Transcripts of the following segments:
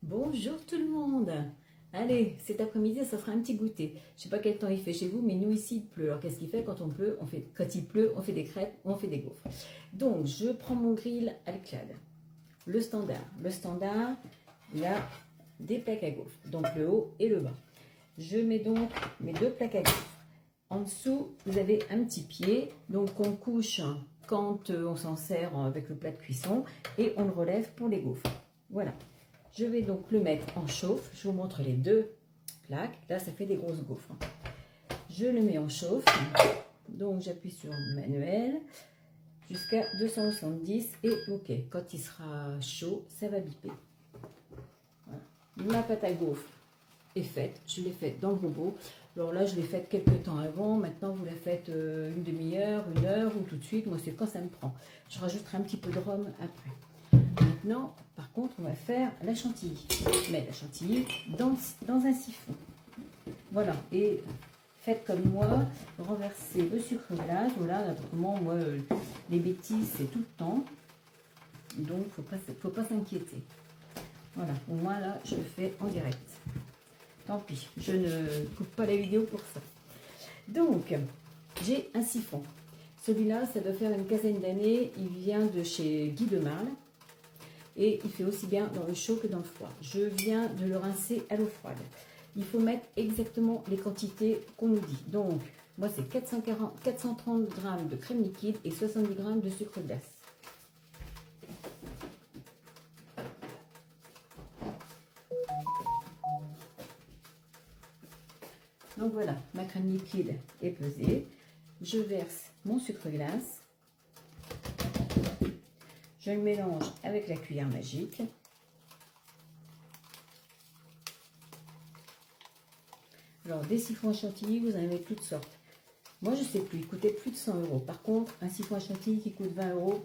Bonjour tout le monde. Allez, cet après-midi, ça fera un petit goûter. Je sais pas quel temps il fait chez vous, mais nous ici, il pleut. Alors qu'est-ce qu'il fait quand on pleut? Quand il pleut, on fait des crêpes, on fait des gaufres. Donc, je prends mon grill avec Clad. Le standard. Le standard, il a des plaques à gaufres. Donc, le haut et le bas. Je mets donc mes deux plaques à gaufres. En dessous, vous avez un petit pied, donc on couche quand on s'en sert avec le plat de cuisson et on le relève pour les gaufres. Voilà. Je vais donc le mettre en chauffe. Je vous montre les deux plaques. Là, ça fait des grosses gaufres. Je le mets en chauffe. Donc, j'appuie sur manuel jusqu'à 270 et OK. Quand il sera chaud, ça va biper. Voilà. Ma pâte à gaufres est faite. Je l'ai faite dans le robot. Alors là, je l'ai faite quelques temps avant. Maintenant, vous la faites une demi-heure, une heure ou tout de suite. Moi, c'est quand ça me prend. Je rajouterai un petit peu de rhum après. Maintenant, par contre, on va faire la chantilly. Je mets la chantilly dans un siphon. Voilà. Et faites comme moi, renversez le sucre glace. Voilà, autrement, moi, les bêtises, c'est tout le temps. Donc, faut pas s'inquiéter. Voilà. Au moins, là, je le fais en direct. Tant pis, je ne coupe pas la vidéo pour ça. Donc, j'ai un siphon. Celui-là, ça doit faire une quinzaine d'années. Il vient de chez Guy de Marle. Et il fait aussi bien dans le chaud que dans le froid. Je viens de le rincer à l'eau froide. Il faut mettre exactement les quantités qu'on nous dit. Donc, moi, c'est 430 g de crème liquide et 70 g de sucre glace. Donc voilà, ma crème liquide est pesée. Je verse mon sucre glace. Je le mélange avec la cuillère magique. Alors, des siphons à chantilly, vous en avez toutes sortes. Moi, je ne sais plus, il coûtait plus de 100 €. Par contre, un siphon à chantilly qui coûte 20 €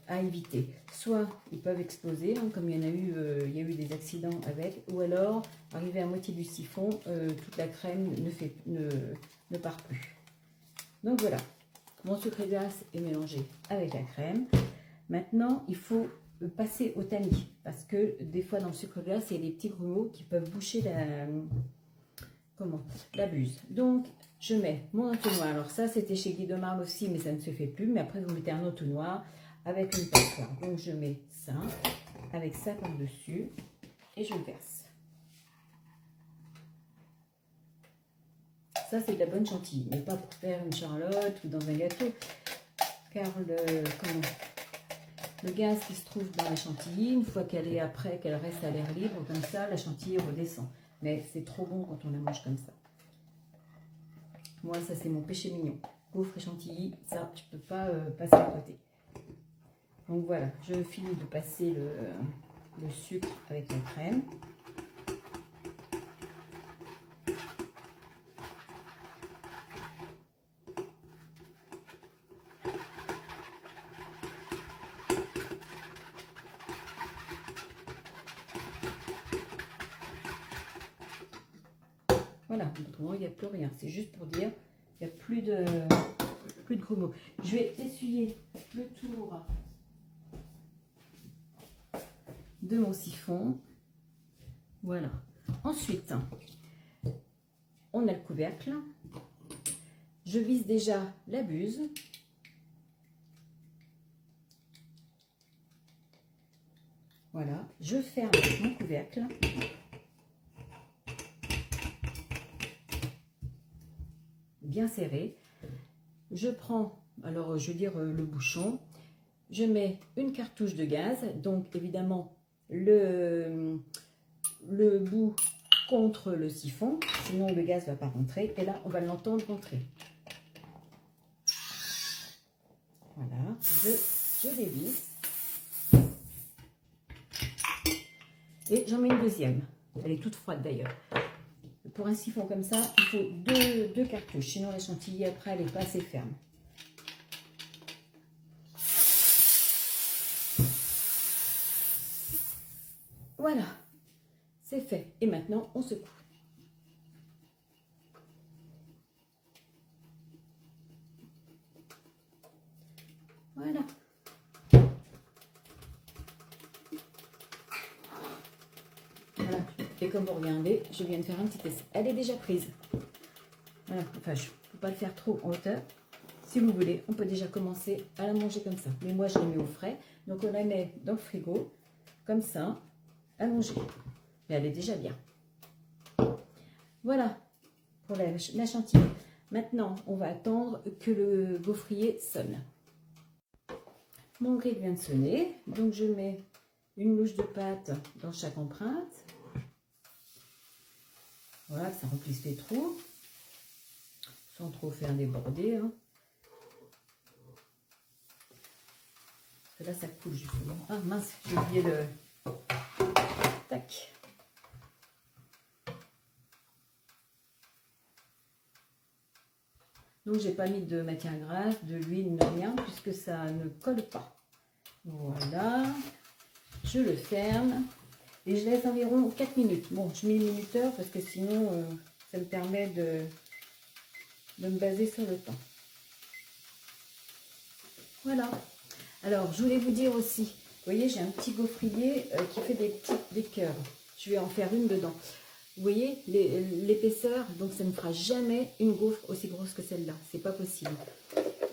à éviter. Soit ils peuvent exploser, hein, comme il y a eu des accidents avec, ou alors, arrivé à moitié du siphon, toute la crème ne part plus. Donc voilà, mon sucre glace est mélangé avec la crème. Maintenant, il faut passer au tamis, parce que des fois dans le sucre glace, il y a des petits grumeaux qui peuvent boucher la buse. Donc, je mets mon entonnoir. Alors ça, c'était chez Guy de Marle aussi, mais ça ne se fait plus. Mais après, vous mettez un entonnoir avec une passoire. Donc, je mets ça, avec ça par-dessus, et je le verse. Ça, c'est de la bonne chantilly, mais pas pour faire une charlotte ou dans un gâteau, car le gaz qui se trouve dans la chantilly, une fois qu'elle reste à l'air libre, comme ça, la chantilly redescend. Mais c'est trop bon quand on la mange comme ça. Moi, ça, c'est mon péché mignon. Gaufres et chantilly, ça, je ne peux pas passer à côté. Donc voilà, je finis de passer le sucre avec la crème. Voilà, autrement, il n'y a plus rien. C'est juste pour dire qu'il n'y a plus de grumeaux. Je vais essuyer le tour de mon siphon. Voilà. Ensuite, on a le couvercle. Je visse déjà la buse. Voilà. Je ferme mon couvercle. Bien serré. Je prends, alors je veux dire le bouchon, je mets une cartouche de gaz, donc évidemment le bout contre le siphon, sinon le gaz ne va pas rentrer, et là on va l'entendre rentrer. Voilà, je dévisse. Et j'en mets une deuxième, elle est toute froide d'ailleurs. Pour un siphon comme ça, il faut deux cartouches, sinon la chantilly après elle n'est pas assez ferme. Voilà, c'est fait. Et maintenant, on secoue. Voilà. Voilà. Et comme vous regardez, je viens de faire un petit essai. Elle est déjà prise. Voilà. Enfin, je ne peux pas le faire trop en hauteur. Si vous voulez, on peut déjà commencer à la manger comme ça. Mais moi, je la mets au frais. Donc, on la met dans le frigo, comme ça, à manger. Mais elle est déjà bien. Voilà pour la chantilly. Maintenant, on va attendre que le gaufrier sonne. Mon grill vient de sonner. Donc, je mets une louche de pâte dans chaque empreinte. Voilà, que ça remplisse les trous. Sans trop faire déborder. Hein. Parce que là, ça coule justement. Ah mince, j'ai oublié le... Tac. Donc, j'ai pas mis de matière grasse, de l'huile, ni rien, puisque ça ne colle pas. Voilà. Je le ferme. Et je laisse environ 4 minutes. Bon, je mets le minuteur parce que sinon, ça me permet de me baser sur le temps. Voilà. Alors, je voulais vous dire aussi, vous voyez, j'ai un petit gaufrier qui fait des cœurs. Je vais en faire une dedans. Vous voyez, l'épaisseur, donc ça ne fera jamais une gaufre aussi grosse que celle-là. C'est pas possible.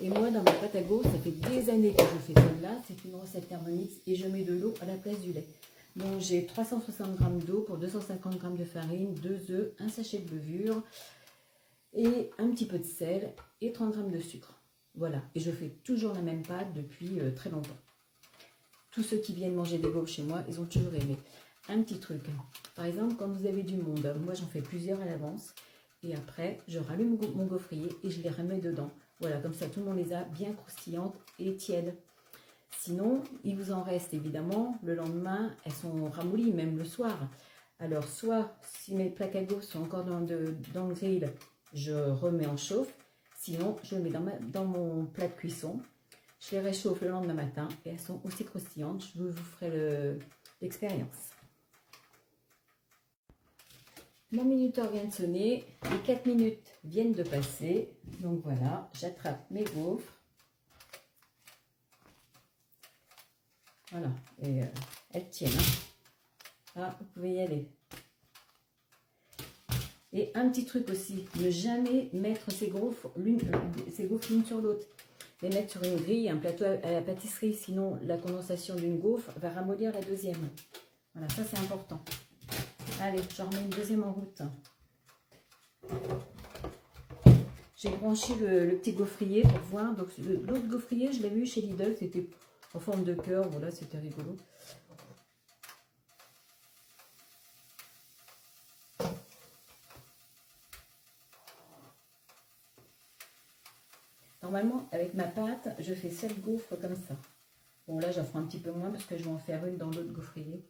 Et moi, dans ma pâte à gaufre, ça fait des années que je fais celle-là. C'est une recette Thermomix et je mets de l'eau à la place du lait. Donc, j'ai 360 g d'eau pour 250 g de farine, 2 œufs, un sachet de levure et un petit peu de sel et 30 g de sucre. Voilà. Et je fais toujours la même pâte depuis très longtemps. Tous ceux qui viennent manger des gaufres chez moi, ils ont toujours aimé. Un petit truc. Par exemple, quand vous avez du monde, moi j'en fais plusieurs à l'avance. Et après, je rallume mon gaufrier et je les remets dedans. Voilà, comme ça, tout le monde les a bien croustillantes et tièdes. Sinon, il vous en reste évidemment. Le lendemain, elles sont ramollies, même le soir. Alors, soit si mes plaques à gaufres sont encore dans le grill, je remets en chauffe. Sinon, je les mets dans mon plat de cuisson. Je les réchauffe le lendemain matin et elles sont aussi croustillantes. Je vous ferai l'expérience. Mon minuteur vient de sonner. Les 4 minutes viennent de passer. Donc voilà, j'attrape mes gaufres. Voilà, et elles tiennent. Hein. Ah, vous pouvez y aller. Et un petit truc aussi, ne jamais mettre ces gaufres l'une sur l'autre. Les mettre sur une grille, un plateau à la pâtisserie, sinon la condensation d'une gaufre va ramollir la deuxième. Voilà, ça c'est important. Allez, je remets une deuxième en route. J'ai branché le petit gaufrier pour voir. Donc l'autre gaufrier, je l'ai vu chez Lidl, c'était en forme de cœur, voilà, c'était rigolo. Normalement, avec ma pâte, je fais 7 gaufres comme ça. Bon, là, j'en ferai un petit peu moins parce que je vais en faire une dans l'autre gaufrier.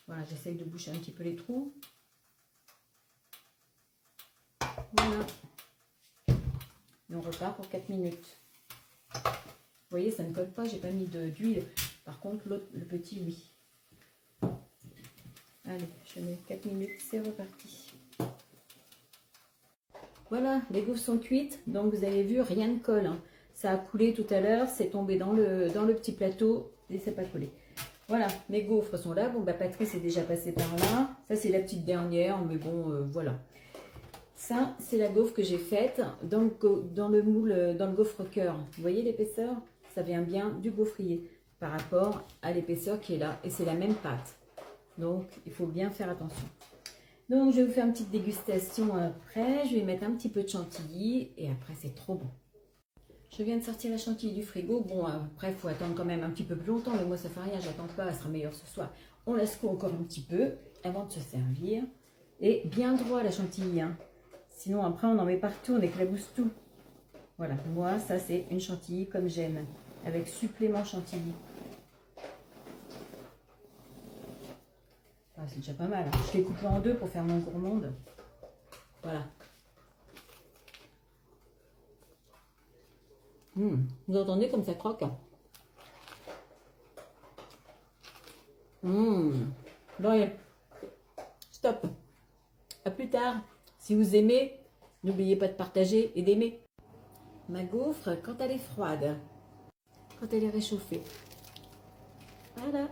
Voilà, j'essaye de boucher un petit peu les trous. Voilà. Et on repart pour 4 minutes. Vous voyez, ça ne colle pas, j'ai pas mis d'huile. Par contre, l'autre, le petit, oui. Allez, je mets 4 minutes, c'est reparti. Voilà, les gaufres sont cuites, donc vous avez vu, rien ne colle. Hein. Ça a coulé tout à l'heure, c'est tombé dans le petit plateau et c'est pas collé. Voilà, mes gaufres sont là. Bon, bah Patrice est déjà passé par là. Ça, c'est la petite dernière, mais bon, voilà. Ça, c'est la gaufre que j'ai faite dans le moule, dans le gaufre cœur. Vous voyez l'épaisseur? Ça vient bien du gaufrier par rapport à l'épaisseur qui est là. Et c'est la même pâte. Donc, il faut bien faire attention. Donc, je vais vous faire une petite dégustation après. Je vais mettre un petit peu de chantilly et après, c'est trop bon. Je viens de sortir la chantilly du frigo. Bon, après, il faut attendre quand même un petit peu plus longtemps. Mais moi, ça fait rien, j'attends pas. Elle sera meilleure ce soir. On la secoue encore un petit peu avant de se servir. Et bien droit la chantilly. Hein. Sinon, après, on en met partout, on éclabousse tout. Voilà, moi, ça, c'est une chantilly comme j'aime. Avec supplément chantilly. Ah, c'est déjà pas mal. Hein. Je l'ai coupé en deux pour faire mon gourmande. Voilà. Vous entendez comme ça croque? Bon, stop. À plus tard. Si vous aimez, n'oubliez pas de partager et d'aimer. Ma gaufre, quand elle est froide, quand elle est réchauffée. Voilà.